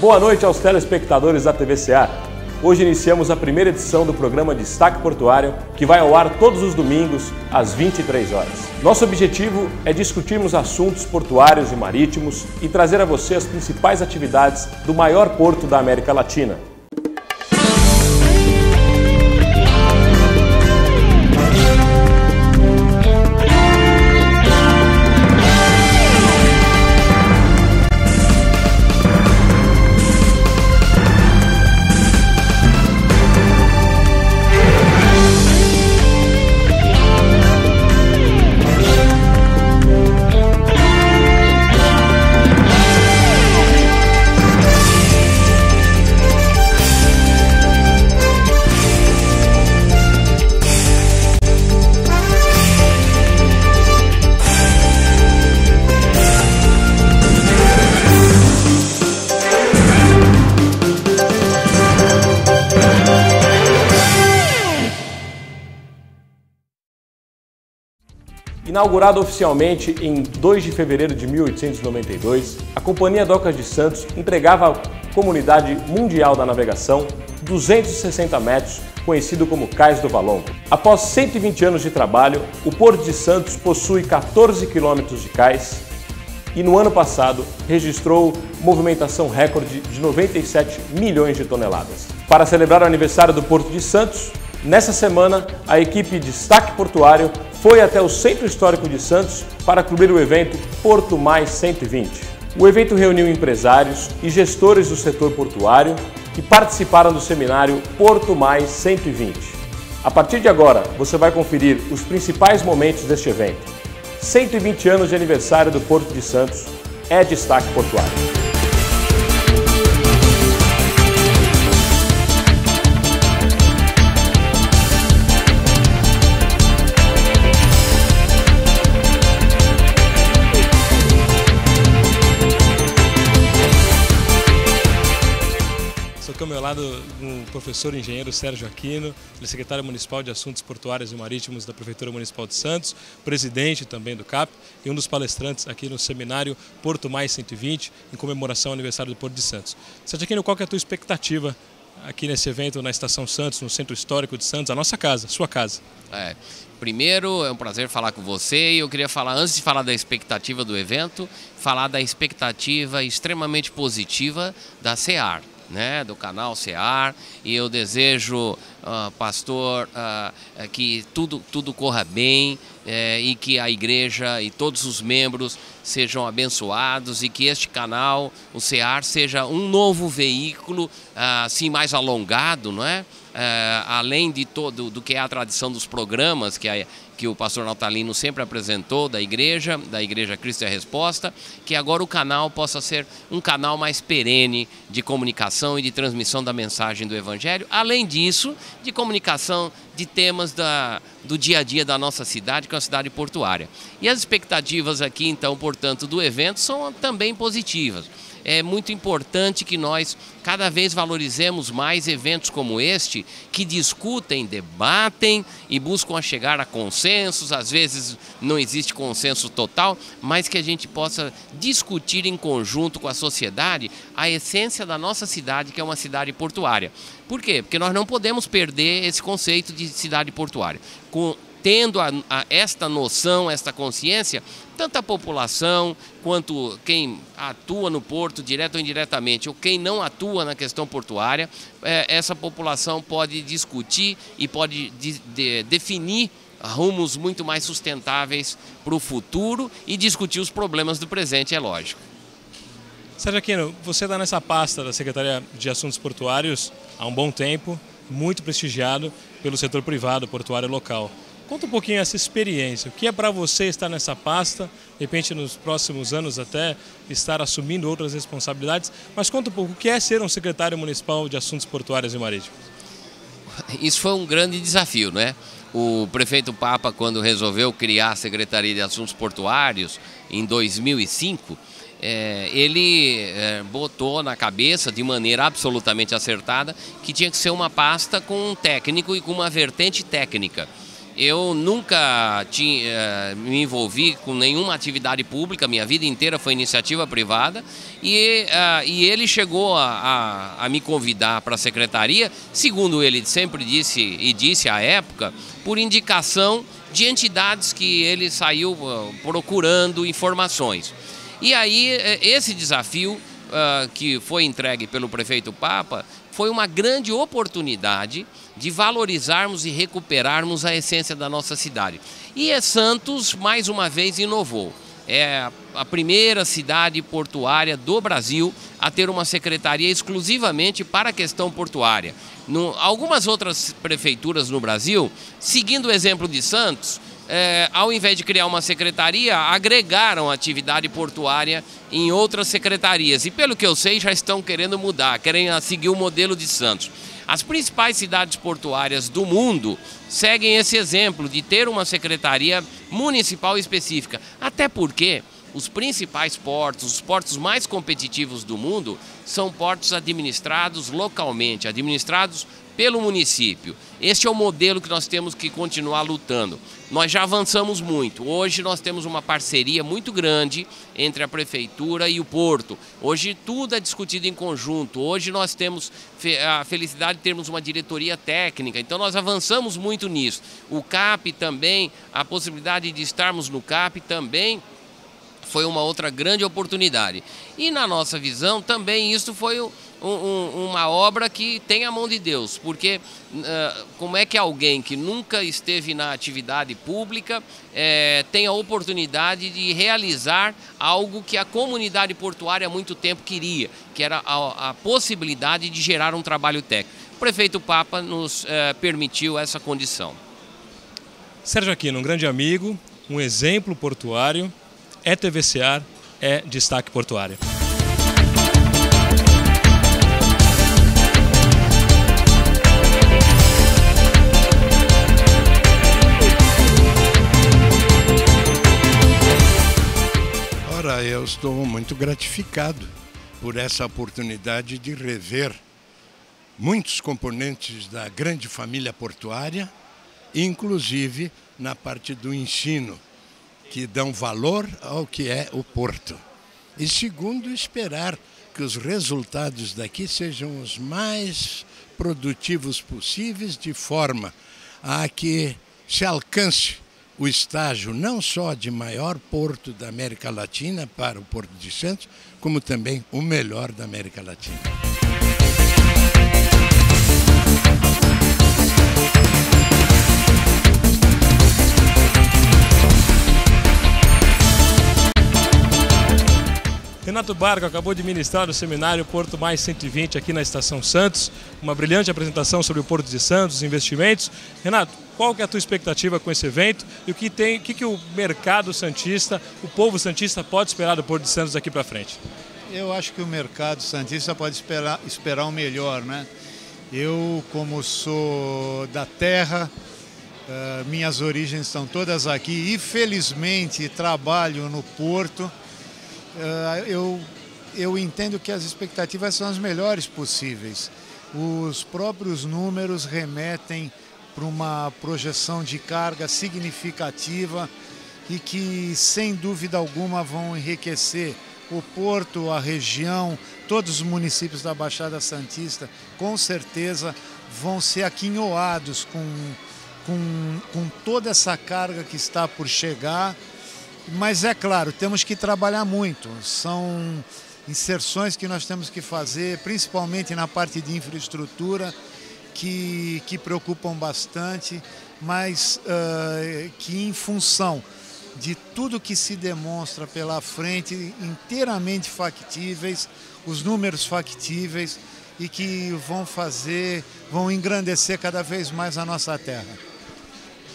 Boa noite aos telespectadores da TV Ceará. Hoje iniciamos a primeira edição do programa Destaque Portuário, que vai ao ar todos os domingos, às 23 horas. Nosso objetivo é discutirmos assuntos portuários e marítimos e trazer a você as principais atividades do maior porto da América Latina. Inaugurada oficialmente em 2 de fevereiro de 1892, a Companhia Docas de Santos entregava à comunidade mundial da navegação 260 metros, conhecido como Cais do Valongo. Após 120 anos de trabalho, o Porto de Santos possui 14 quilômetros de cais e no ano passado registrou movimentação recorde de 97 milhões de toneladas. Para celebrar o aniversário do Porto de Santos, nessa semana, a equipe Destaque Portuário foi até o Centro Histórico de Santos para cobrir o evento Porto Mais 120. O evento reuniu empresários e gestores do setor portuário que participaram do seminário Porto Mais 120. A partir de agora, você vai conferir os principais momentos deste evento. 120 anos de aniversário do Porto de Santos é Destaque Portuário. Ao meu lado, o professor engenheiro Sérgio Aquino, secretário municipal de Assuntos Portuários e Marítimos da Prefeitura Municipal de Santos, presidente também do CAP e um dos palestrantes aqui no seminário Porto Mais 120, em comemoração ao aniversário do Porto de Santos. Sérgio Aquino, qual que é a tua expectativa aqui nesse evento na Estação Santos, no Centro Histórico de Santos, a nossa casa, sua casa? Primeiro, é um prazer falar com você e eu queria falar, antes de falar da expectativa do evento, falar da expectativa extremamente positiva da CEAR. Do canal CEAR, e eu desejo, pastor, que tudo corra bem e que a igreja e todos os membros sejam abençoados e que este canal, o CEAR, seja um novo veículo assim mais alongado, além de do que é a tradição dos programas que o pastor Natalino sempre apresentou da Igreja Cristo é a Resposta, que agora o canal possa ser um canal mais perene de comunicação e de transmissão da mensagem do Evangelho, além disso, de comunicação de temas do dia a dia da nossa cidade, que é uma cidade portuária. E as expectativas aqui, então, portanto, do evento são também positivas. É muito importante que nós cada vez valorizemos mais eventos como este, que discutem, debatem e buscam chegar a consensos. Às vezes não existe consenso total, mas que a gente possa discutir em conjunto com a sociedade a essência da nossa cidade, que é uma cidade portuária. Por quê? Porque nós não podemos perder esse conceito de cidade portuária. Tendo esta noção, esta consciência, tanto a população quanto quem atua no porto, direto ou indiretamente, ou quem não atua na questão portuária, essa população pode discutir e pode definir rumos muito mais sustentáveis para o futuro e discutir os problemas do presente, é lógico. Sérgio Aquino, você está nessa pasta da Secretaria de Assuntos Portuários há um bom tempo, muito prestigiado pelo setor privado portuário local. Conta um pouquinho essa experiência, o que é para você estar nessa pasta, de repente nos próximos anos até estar assumindo outras responsabilidades, mas conta um pouco o que é ser um secretário municipal de Assuntos Portuários e Marítimos. Isso foi um grande desafio, O prefeito Papa, quando resolveu criar a Secretaria de Assuntos Portuários em 2005, ele botou na cabeça, de maneira absolutamente acertada, que tinha que ser uma pasta com um técnico e com uma vertente técnica. Eu nunca me envolvi com nenhuma atividade pública, minha vida inteira foi iniciativa privada, e ele chegou a me convidar para a secretaria, segundo ele sempre disse à época, por indicação de entidades que ele saiu procurando informações. E aí esse desafio que foi entregue pelo prefeito Papa foi uma grande oportunidade de valorizarmos e recuperarmos a essência da nossa cidade. E Santos, mais uma vez, inovou. É a primeira cidade portuária do Brasil a ter uma secretaria exclusivamente para a questão portuária. Algumas outras prefeituras no Brasil, seguindo o exemplo de Santos, ao invés de criar uma secretaria, agregaram a atividade portuária em outras secretarias. E pelo que eu sei, já estão querendo mudar, querem seguir o modelo de Santos. As principais cidades portuárias do mundo seguem esse exemplo de ter uma secretaria municipal específica. Até porque os principais portos, os portos mais competitivos do mundo, são portos administrados localmente, administrados pelo município. Este é o modelo que nós temos que continuar lutando. Nós já avançamos muito. Hoje nós temos uma parceria muito grande entre a prefeitura e o porto. Hoje tudo é discutido em conjunto. Hoje nós temos a felicidade de termos uma diretoria técnica. Então nós avançamos muito nisso. O CAP também, a possibilidade de estarmos no CAP também foi uma outra grande oportunidade. E na nossa visão também isso foi uma obra que tem a mão de Deus, porque como é que alguém que nunca esteve na atividade pública tem a oportunidade de realizar algo que a comunidade portuária há muito tempo queria, que era a possibilidade de gerar um trabalho técnico. O prefeito Papa nos permitiu essa condição. Sérgio Aquino, um grande amigo, um exemplo portuário, é TVCar, é destaque portuário. Ora, eu estou muito gratificado por essa oportunidade de rever muitos componentes da grande família portuária, inclusive na parte do ensino, que dão valor ao que é o porto. E segundo, esperar que os resultados daqui sejam os mais produtivos possíveis, de forma a que se alcance o estágio não só de maior porto da América Latina para o Porto de Santos, como também o melhor da América Latina. Renato Barco acabou de ministrar o seminário Porto Mais 120 aqui na Estação Santos, uma brilhante apresentação sobre o Porto de Santos, os investimentos. Renato, qual que é a tua expectativa com esse evento e o que o mercado santista, o povo santista pode esperar do Porto de Santos daqui para frente? Eu acho que o mercado santista pode esperar o melhor, né? Eu, como sou da terra, minhas origens estão todas aqui e felizmente trabalho no Porto. Eu entendo que as expectativas são as melhores possíveis. Os próprios números remetem para uma projeção de carga significativa e que, sem dúvida alguma, vão enriquecer o Porto, a região, todos os municípios da Baixada Santista, com certeza vão ser aquinhoados com toda essa carga que está por chegar. Mas é claro, temos que trabalhar muito, são inserções que nós temos que fazer, principalmente na parte de infraestrutura, que preocupam bastante, mas que em função de tudo que se demonstra pela frente, inteiramente factíveis, os números factíveis e que vão engrandecer cada vez mais a nossa terra.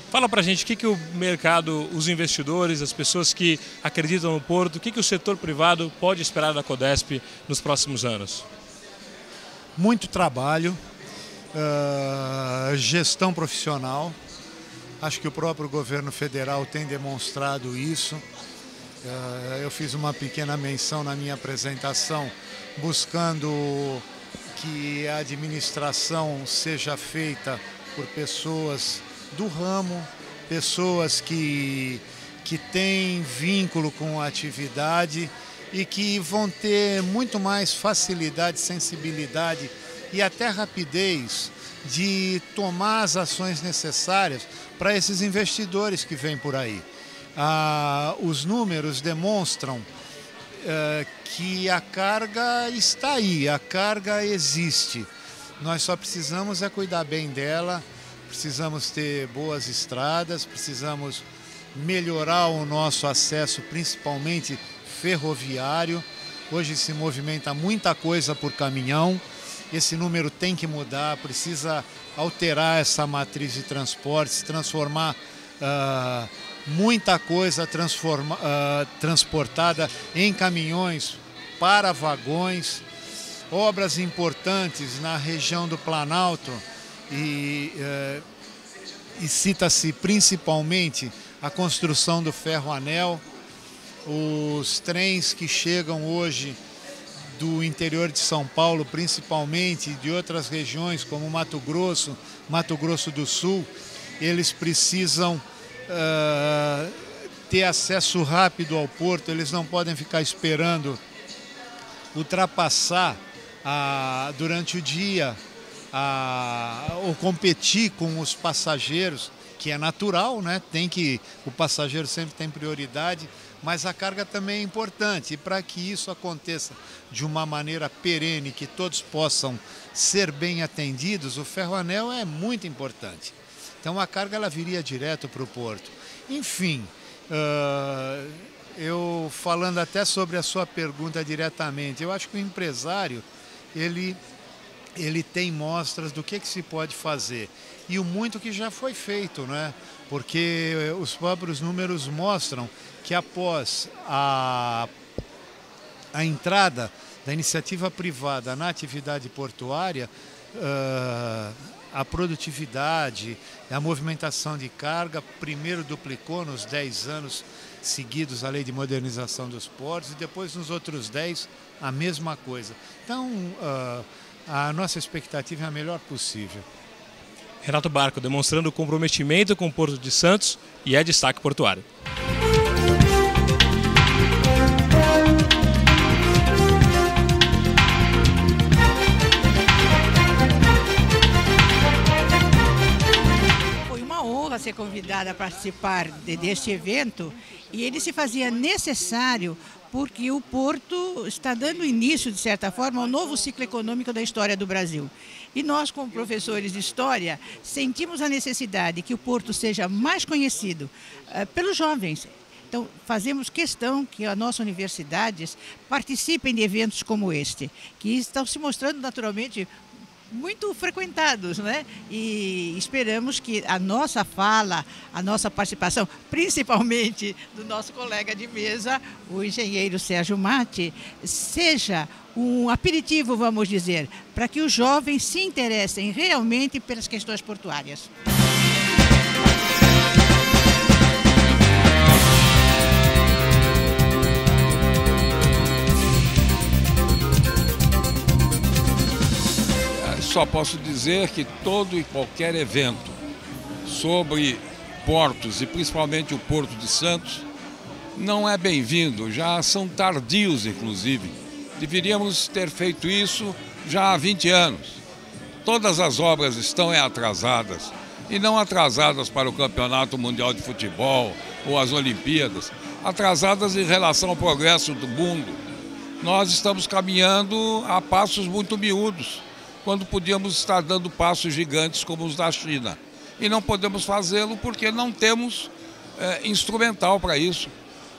Fala pra gente o que o mercado, os investidores, as pessoas que acreditam no Porto, o que o setor privado pode esperar da Codesp nos próximos anos? Muito trabalho, gestão profissional. Acho que o próprio governo federal tem demonstrado isso. Eu fiz uma pequena menção na minha apresentação, buscando que a administração seja feita por pessoas do ramo, pessoas que têm vínculo com a atividade e que vão ter muito mais facilidade, sensibilidade e até rapidez de tomar as ações necessárias para esses investidores que vêm por aí. Os números demonstram que a carga está aí, a carga existe. Nós só precisamos cuidar bem dela, precisamos ter boas estradas, precisamos melhorar o nosso acesso, principalmente ferroviário. Hoje se movimenta muita coisa por caminhão, esse número tem que mudar, precisa alterar essa matriz de transportes, transformar muita coisa transportada em caminhões para vagões, obras importantes na região do Planalto e cita-se principalmente a construção do ferro-anel, os trens que chegam hoje do interior de São Paulo, principalmente de outras regiões como Mato Grosso do Sul, eles precisam ter acesso rápido ao porto, eles não podem ficar esperando ultrapassar durante o dia ou competir com os passageiros, que é natural, né? O passageiro sempre tem prioridade, mas a carga também é importante. E para que isso aconteça de uma maneira perene, que todos possam ser bem atendidos, o ferro-anel é muito importante. Então a carga ela viria direto para o porto. Enfim, eu falando até sobre a sua pergunta diretamente, eu acho que o empresário ele tem mostras do que se pode fazer e o muito que já foi feito, né? Porque os próprios números mostram que após a entrada da iniciativa privada na atividade portuária, a produtividade, a movimentação de carga primeiro duplicou nos 10 anos seguidos a lei de modernização dos portos e depois nos outros 10 a mesma coisa. Então, a nossa expectativa é a melhor possível. Renato Barco demonstrando o comprometimento com o Porto de Santos e é destaque portuário. Foi uma honra ser convidada a participar deste evento e ele se fazia necessário porque o Porto está dando início, de certa forma, ao novo ciclo econômico da história do Brasil. E nós, como professores de História, sentimos a necessidade que o Porto seja mais conhecido pelos jovens. Então, fazemos questão que as nossas universidades participem de eventos como este, que estão se mostrando naturalmente muito frequentados, né? E esperamos que a nossa fala, a nossa participação, principalmente do nosso colega de mesa, o engenheiro Sérgio Matti, seja um aperitivo, vamos dizer, para que os jovens se interessem realmente pelas questões portuárias. Só posso dizer que todo e qualquer evento sobre portos e principalmente o Porto de Santos não é bem-vindo, já são tardios inclusive. Deveríamos ter feito isso já há 20 anos. Todas as obras estão atrasadas e não atrasadas para o Campeonato Mundial de Futebol ou as Olimpíadas, atrasadas em relação ao progresso do mundo. Nós estamos caminhando a passos muito miúdos, quando podíamos estar dando passos gigantes como os da China. E não podemos fazê-lo porque não temos instrumental para isso.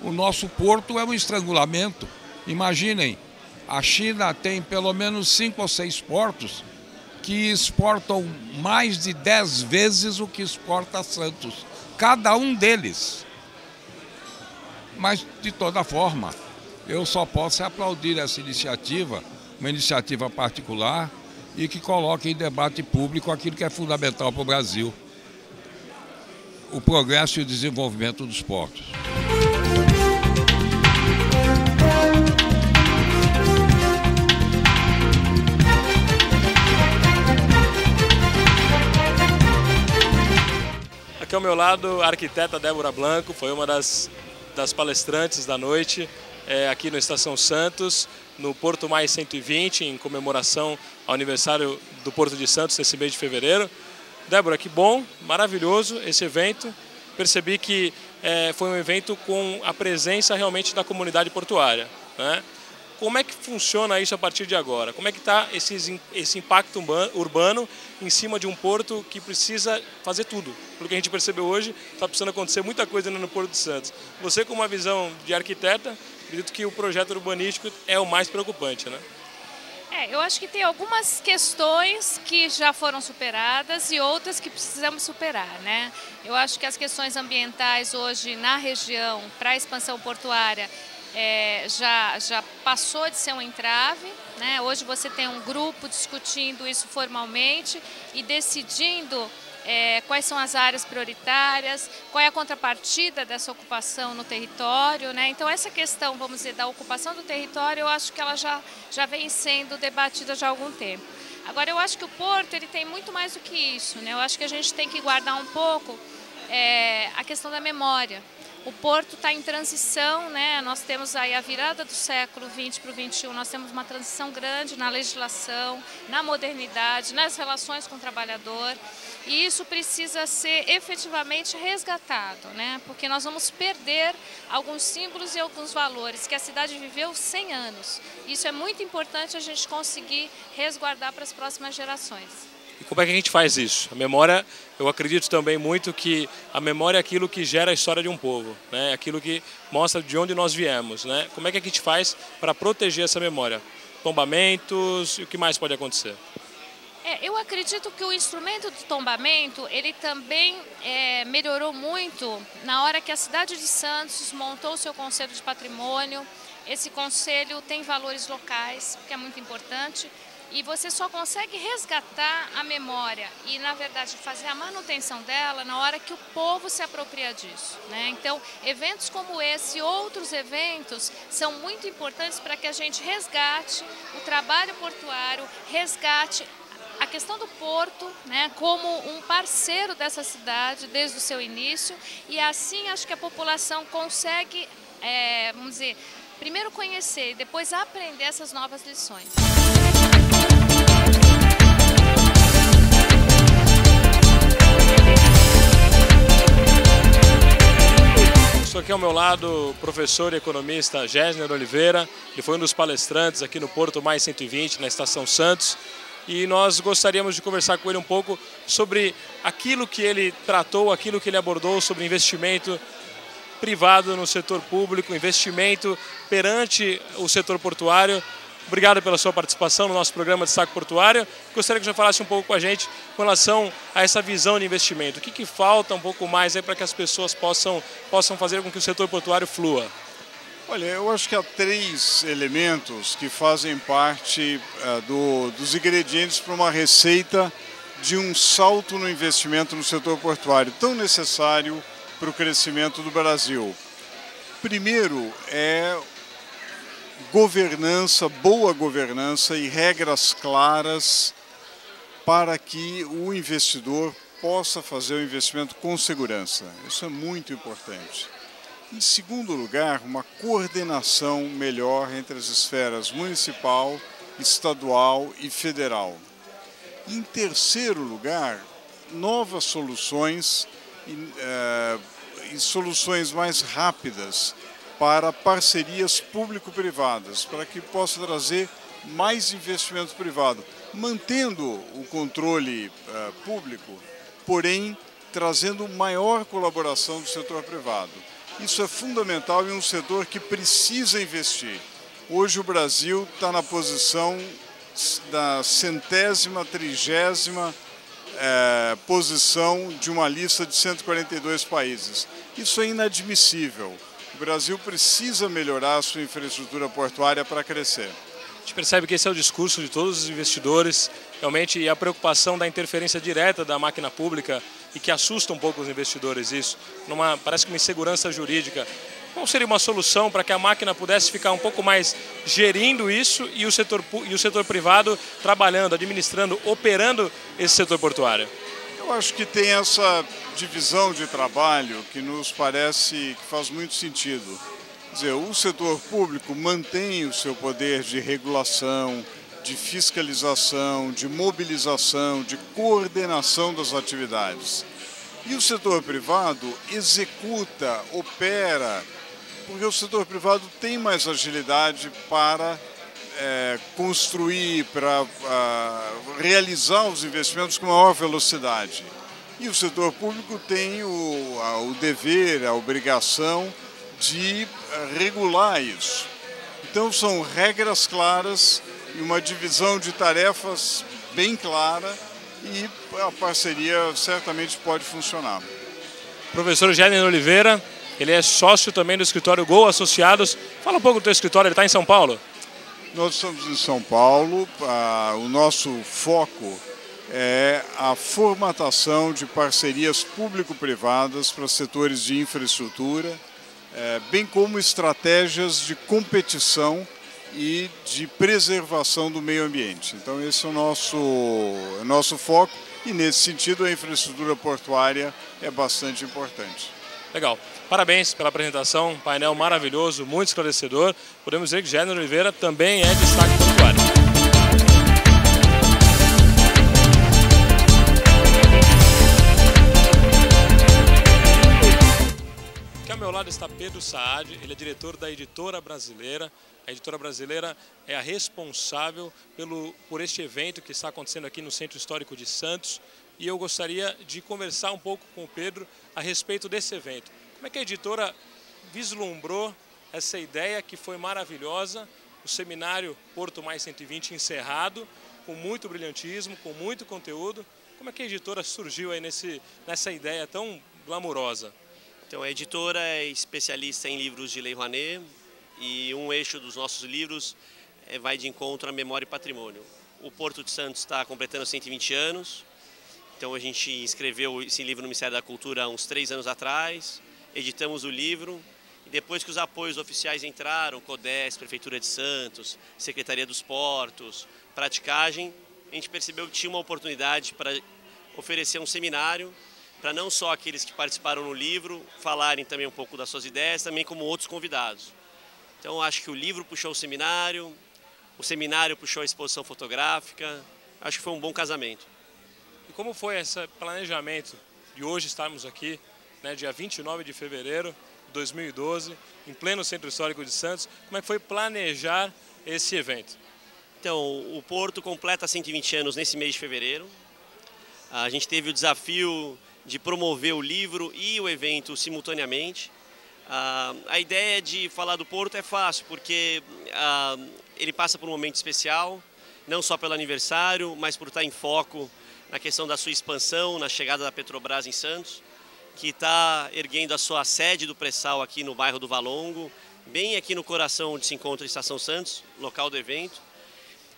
O nosso porto é um estrangulamento. Imaginem, a China tem pelo menos 5 ou 6 portos que exportam mais de 10 vezes o que exporta Santos. Cada um deles. Mas, de toda forma, eu só posso aplaudir essa iniciativa, uma iniciativa particular, e que coloque em debate público aquilo que é fundamental para o Brasil: o progresso e o desenvolvimento dos portos. Aqui é ao meu lado a arquiteta Débora Blanco, foi uma das palestrantes da noite aqui no Estação Santos, no Porto Mais 120, em comemoração ao aniversário do Porto de Santos, nesse mês de fevereiro. Débora, que bom, maravilhoso esse evento. Percebi que foi um evento com a presença realmente da comunidade portuária, né? Como é que funciona isso a partir de agora? Como é que está esse impacto urbano em cima de um porto que precisa fazer tudo? Pelo que a gente percebeu hoje, está precisando acontecer muita coisa no Porto de Santos. Você, com uma visão de arquiteta, acredito que o projeto urbanístico é o mais preocupante, né? Eu acho que tem algumas questões que já foram superadas e outras que precisamos superar, né? Eu acho que as questões ambientais hoje na região, para a expansão portuária, já passou de ser um entrave, né? Hoje você tem um grupo discutindo isso formalmente e decidindo quais são as áreas prioritárias, qual é a contrapartida dessa ocupação no território, né? Então essa questão, vamos dizer, da ocupação do território, eu acho que ela já vem sendo debatida já há algum tempo. Agora eu acho que o Porto ele tem muito mais do que isso, né? Eu acho que a gente tem que guardar um pouco a questão da memória. O Porto está em transição, né? Nós temos aí a virada do século XX para o XXI, nós temos uma transição grande na legislação, na modernidade, nas relações com o trabalhador, e isso precisa ser efetivamente resgatado, né? Porque nós vamos perder alguns símbolos e alguns valores que a cidade viveu 100 anos. Isso é muito importante a gente conseguir resguardar para as próximas gerações. E como é que a gente faz isso? A memória, eu acredito também muito que a memória é aquilo que gera a história de um povo, né? Aquilo que mostra de onde nós viemos, né? Como é que a gente faz para proteger essa memória? Tombamentos e o que mais pode acontecer? Eu acredito que o instrumento do tombamento, ele também melhorou muito na hora que a cidade de Santos montou o seu Conselho de Patrimônio. Esse conselho tem valores locais, que é muito importante. E você só consegue resgatar a memória e, na verdade, fazer a manutenção dela na hora que o povo se apropria disso, né? Então, eventos como esse e outros eventos são muito importantes para que a gente resgate o trabalho portuário, resgate a questão do porto, né, como um parceiro dessa cidade desde o seu início, e assim acho que a população consegue, vamos dizer, primeiro conhecer e depois aprender essas novas lições. Estou aqui ao meu lado o professor e economista Gessner Oliveira, que foi um dos palestrantes aqui no Porto Mais 120, na Estação Santos, e nós gostaríamos de conversar com ele um pouco sobre aquilo que ele tratou, aquilo que ele abordou sobre investimento privado no setor público, investimento perante o setor portuário. Obrigado pela sua participação no nosso programa de Destaque Portuário. Gostaria que você falasse um pouco com a gente com relação a essa visão de investimento. O que falta um pouco mais aí para que as pessoas possam fazer com que o setor portuário flua? Olha, eu acho que há 3 elementos que fazem parte dos ingredientes para uma receita de um salto no investimento no setor portuário, tão necessário para o crescimento do Brasil. Primeiro é governança, boa governança e regras claras para que o investidor possa fazer o investimento com segurança. Isso é muito importante. Em segundo lugar, uma coordenação melhor entre as esferas municipal, estadual e federal. Em terceiro lugar, novas soluções e soluções mais rápidas para parcerias público-privadas, para que possa trazer mais investimento privado, mantendo o controle público, porém trazendo maior colaboração do setor privado. Isso é fundamental em um setor que precisa investir. Hoje o Brasil está na posição da 130ª posição de uma lista de 142 países. Isso é inadmissível. O Brasil precisa melhorar a sua infraestrutura portuária para crescer. A gente percebe que esse é o discurso de todos os investidores, realmente, e a preocupação da interferência direta da máquina pública, e que assusta um pouco os investidores isso, parece que uma insegurança jurídica. Qual seria uma solução para que a máquina pudesse ficar um pouco mais gerindo isso e o setor privado trabalhando, administrando, operando esse setor portuário? Eu acho que tem essa divisão de trabalho que nos parece que faz muito sentido. Quer dizer, o setor público mantém o seu poder de regulação, de fiscalização, de mobilização, de coordenação das atividades. E o setor privado executa, opera, porque o setor privado tem mais agilidade para construir, para realizar os investimentos com maior velocidade. E o setor público tem o dever, a obrigação de regular isso. Então são regras claras e uma divisão de tarefas bem clara e a parceria certamente pode funcionar. Professor Género Oliveira, ele é sócio também do escritório Gol Associados. Fala um pouco do teu escritório, ele está em São Paulo? Nós estamos em São Paulo, o nosso foco é a formatação de parcerias público-privadas para setores de infraestrutura, bem como estratégias de competição e de preservação do meio ambiente. Então esse é o nosso foco e nesse sentido a infraestrutura portuária é bastante importante. Legal. Parabéns pela apresentação, um painel maravilhoso, muito esclarecedor. Podemos dizer que Género Oliveira também é destaque portuário. Aqui ao meu lado está Pedro Saad, ele é diretor da Editora Brasileira. A Editora Brasileira é a responsável por este evento que está acontecendo aqui no Centro Histórico de Santos. E eu gostaria de conversar um pouco com o Pedro a respeito desse evento. Como é que a editora vislumbrou essa ideia que foi maravilhosa, o seminário Porto Mais 120 encerrado, com muito brilhantismo, com muito conteúdo. Como é que a editora surgiu aí nessa ideia tão glamurosa? Então, a editora é especialista em livros de Lei Rouanet e um eixo dos nossos livros vai de encontro à memória e patrimônio. O Porto de Santos está completando 120 anos, então a gente escreveu esse livro no Ministério da Cultura há uns 3 anos atrás, editamos o livro e depois que os apoios oficiais entraram, CODES, Prefeitura de Santos, Secretaria dos Portos, Praticagem, a gente percebeu que tinha uma oportunidade para oferecer um seminário para não só aqueles que participaram no livro falarem também um pouco das suas ideias, também como outros convidados. Então acho que o livro puxou o seminário puxou a exposição fotográfica, acho que foi um bom casamento. E como foi esse planejamento de hoje estarmos aqui, né, dia 29 de fevereiro de 2012, em pleno Centro Histórico de Santos, como é que foi planejar esse evento? Então, o Porto completa 120 anos nesse mês de fevereiro. A gente teve o desafio de promover o livro e o evento simultaneamente. A ideia de falar do Porto é fácil, porque ele passa por um momento especial, não só pelo aniversário, mas por estar em foco na questão da sua expansão, na chegada da Petrobras em Santos, que está erguendo a sua sede do pré-sal aqui no bairro do Valongo, bem aqui no coração onde se encontra a Estação Santos, local do evento.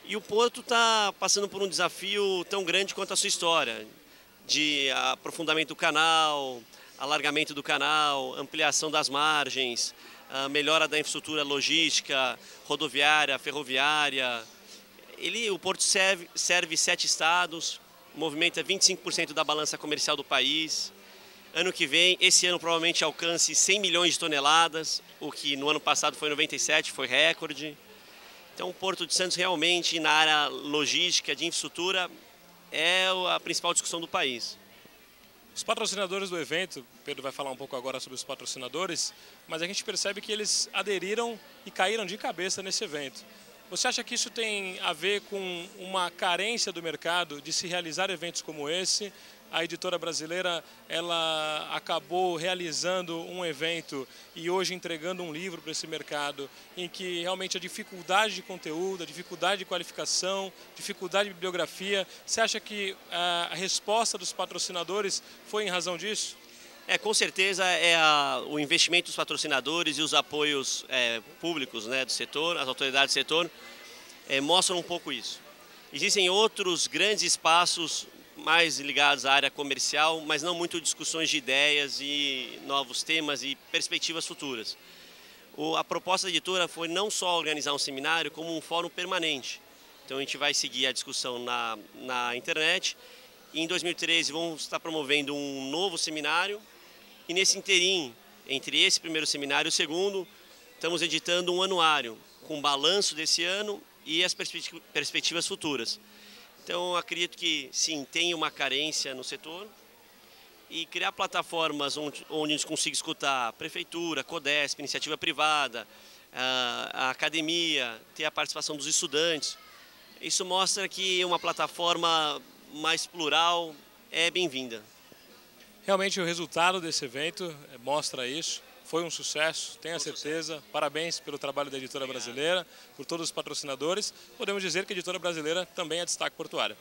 E o Porto está passando por um desafio tão grande quanto a sua história, de aprofundamento do canal, alargamento do canal, ampliação das margens, melhora da infraestrutura logística, rodoviária, ferroviária. O Porto serve 7 estados, movimenta 25% da balança comercial do país. Ano que vem, esse ano provavelmente alcance 100 milhões de toneladas, o que no ano passado foi 97, foi recorde. Então o Porto de Santos realmente na área logística, de infraestrutura, é a principal discussão do país. Os patrocinadores do evento, Pedro vai falar um pouco agora sobre os patrocinadores, mas a gente percebe que eles aderiram e caíram de cabeça nesse evento. Você acha que isso tem a ver com uma carência do mercado de se realizar eventos como esse? A Editora Brasileira, ela acabou realizando um evento e hoje entregando um livro para esse mercado em que realmente a dificuldade de conteúdo, a dificuldade de qualificação, dificuldade de bibliografia, você acha que a resposta dos patrocinadores foi em razão disso? Com certeza o investimento dos patrocinadores e os apoios públicos, né, do setor, as autoridades do setor, mostram um pouco isso. Existem outros grandes espaços mais ligados à área comercial, mas não muito discussões de ideias e novos temas e perspectivas futuras. A proposta da editora foi não só organizar um seminário, como um fórum permanente. Então a gente vai seguir a discussão na internet E em 2013 vamos estar promovendo um novo seminário. E nesse interim, entre esse primeiro seminário e o segundo, estamos editando um anuário com balanço desse ano e as perspectivas futuras. Então, acredito que, sim, tem uma carência no setor e criar plataformas onde a gente consiga escutar a prefeitura, a CODESP, iniciativa privada, a academia, ter a participação dos estudantes. Isso mostra que uma plataforma mais plural é bem-vinda. Realmente o resultado desse evento mostra isso. Foi um sucesso, tenho a certeza. Parabéns pelo trabalho da Editora Brasileira, por todos os patrocinadores. Podemos dizer que a Editora Brasileira também é destaque portuário.